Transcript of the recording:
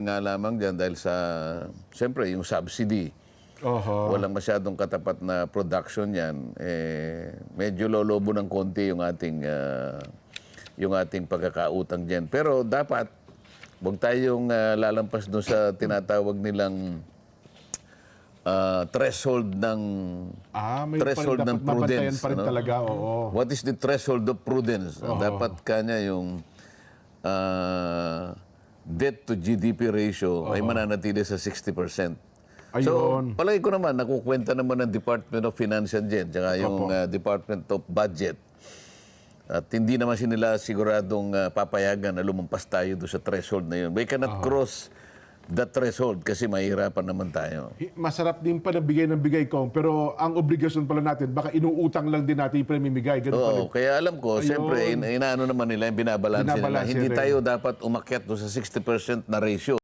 nga lamang dyan dahil sa, siyempre, yung subsidy. Oho. Walang masyadong katapat na production yan. Medyo lolobo ng konti yung ating pagkakautang dyan. Pero dapat, huwag tayong lalampas doon sa tinatawag nilang threshold ng May threshold ng mabantayan prudence. pa rin talaga, oo. What is the threshold of prudence? Dapat kanya yung debt to GDP ratio ay mananatili sa 60%. So, Ayun. palagi ko naman, nakukwenta naman ng Department of Finance yan, tsaka yung Department of Budget. At hindi naman nila siguradong papayagan na lumampas tayo doon sa threshold na yun. We cannot cross that threshold kasi mahihirapan naman tayo. Masarap din pa na bigay ng bigay ko, pero ang obligasyon pala natin, baka inuutang lang din natin yung pamimigay. Oo, kaya alam ko, siyempre, inaano naman nila, binabalansin nila. Binabalansin Hindi rin. tayo dapat umakyat doon sa 60% na ratio.